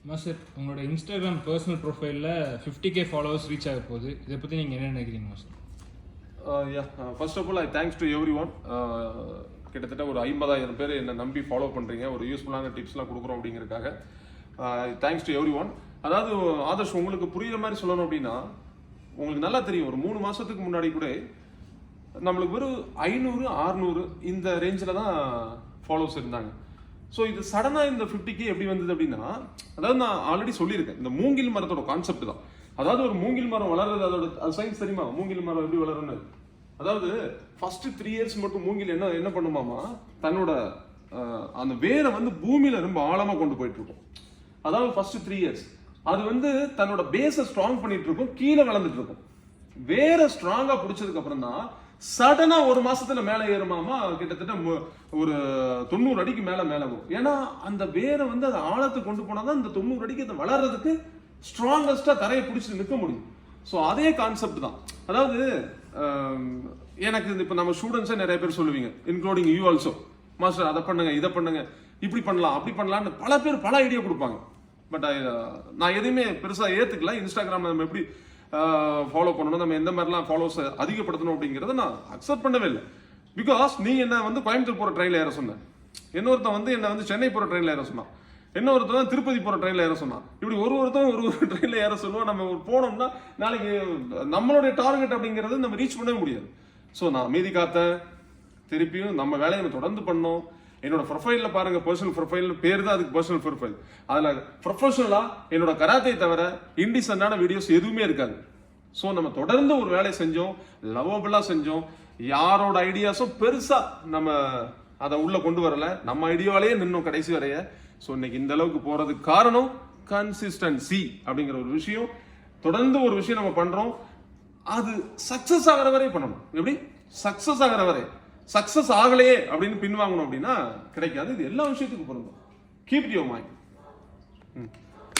Master, உங்களோட Instagram personal ப்ரொஃபைலில் 50K followers reach ஆக போகுது. இதை பற்றி நீங்கள் என்ன நினைக்கிறீங்க master? First of all I thanks to everyone. கிட்டத்தட்ட ஒரு 50,000 பேர் என்னை நம்பி ஃபாலோ பண்ணுறீங்க, ஒரு யூஸ்ஃபுல்லான டிப்ஸ்லாம் கொடுக்குறோம் அப்படிங்கிறதுக்காக. Thanks to every one. அதாவது ஆதர்ஷ், உங்களுக்கு புரியுற மாதிரி சொல்லணும் அப்படின்னா, உங்களுக்கு நல்லா தெரியும், ஒரு 3 மாதத்துக்கு முன்னாடி கூட நம்மளுக்கு ஒரு 500, 600 இந்த ரேஞ்சில் தான் ஃபாலோவர்ஸ் இருந்தாங்க. ஸோ இது சடனாக இந்த 50K எப்படி வந்தது அப்படின்னா, அதாவது நான் ஆல்ரெடி சொல்லியிருக்கேன், இந்த மூங்கில் மரத்தோட கான்செப்ட் தான். அதாவது ஒரு மூங்கில் மரம் வளர்றது, அதோட சயின்ஸ் தெரியுமா? மூங்கில் மரம் எப்படி வளரும்னு. அதாவது ஃபர்ஸ்ட் 3 இயர்ஸ் மட்டும் மூங்கில் என்ன பண்ணுமாமா, தன்னோட அந்த வேரை வந்து பூமியில ரொம்ப ஆழமா கொண்டு போயிட்டு இருக்கும். அதாவது ஃபர்ஸ்ட் 3 இயர்ஸ் அது வந்து தன்னோட பேஸை ஸ்ட்ராங் பண்ணிட்டு இருக்கும், கீழே வளர்ந்துட்டு இருக்கும். வேரை ஸ்ட்ராங்கா பிடிச்சதுக்கு அப்புறம் தான் சடனா ஒரு மாசத்துல மேல ஏறுமாமா, கிட்டத்தட்ட ஒரு 90 அடிக்கு மேல வரும். ஏன்னா அந்த வேரை வந்து அதை ஆழத்துக்கு கொண்டு போனாதான் இந்த 90 அடிக்கு அதை வளர்றதுக்கு ஸ்ட்ராங்கஸ்டா தரையை பிடிச்சிட்டு நிற்க முடியும். ஸோ அதே கான்செப்ட் தான். அதாவது எனக்கு இப்போ நம்ம ஸ்டூடெண்ட்ஸே நிறைய பேர் சொல்லுவீங்க, இன்க்ளூடிங் யூ ஆல்சோ, மாஸ்டர் அதை பண்ணுங்க, இதை பண்ணுங்க, இப்படி பண்ணலாம், அப்படி பண்ணலான்னு பல பேர் பல ஐடியா கொடுப்பாங்க. பட் நான் எதையுமே பெருசாக ஏற்றுக்கல. இன்ஸ்டாகிராம் நம்ம எப்படி ஃபாலோ பண்ணணும், நம்ம எந்த மாதிரிலாம் ஃபாலோஸ் அதிகப்படுத்தணும் அப்படிங்கிறத நான் அக்செப்ட் பண்ணவே இல்லை. பிகாஸ் நீ என்ன வந்து கோயம்புத்தூர் போகிற ட்ரெயினில் ஏற சொன்னேன், இன்னொருத்தன் வந்து என்ன வந்து சென்னை போகிற ட்ரெயினில் ஏற சொன்னான், இன்னொருத்தன் திருப்பதி போகிற ட்ரெயினில் ஏற சொன்னான். இப்படி ஒருத்தன் ஒரு ட்ரெயினில் ஏற சொல்லுவோம். நம்ம போனோம்னா நாளைக்கு நம்மளுடைய டார்கெட் அப்படிங்கிறது நம்ம ரீச் பண்ணவே முடியாது. ஸோ நான் மீதி காத்தேன், திருப்பியும் நம்ம வேலையை நம்ம தொடர்ந்து பண்ணோம். என்னோட ப்ரொஃபைலில் பாருங்க, பர்சனல் ப்ரொஃபைல் பேர் தான் அதுக்கு பர்சனல் ப்ரொஃபைல். அதில் ப்ரொஃபஷனலா என்னோட கராத்தே தவிர இன்டிசென்டான வீடியோஸ் எதுவுமே இருக்காது. ஸோ நம்ம தொடர்ந்து ஒரு வேலையை செஞ்சோம், லவ்வபிளா செஞ்சோம். யாரோட ஐடியாஸும் பெருசா நம்ம அதை உள்ள கொண்டு வரல, நம்ம ஐடியாவிலேயே நின்னோம் கடைசி வரைய. ஸோ இன்னைக்கு இந்த அளவுக்கு போறதுக்கு காரணம் கன்சிஸ்டன்சி அப்படிங்கிற ஒரு விஷயம். தொடர்ந்து ஒரு விஷயம் நம்ம பண்றோம், அது சக்சஸ் ஆகிற வரை பண்ணணும். எப்படி சக்சஸ் ஆகிற வரை, சக்சஸ் ஆகலையே அப்படின்னு பின்வாங்கணும் அப்படின்னா கிடைக்காது. இது எல்லா விஷயத்துக்கும் பொருந்தும். Keep your mind.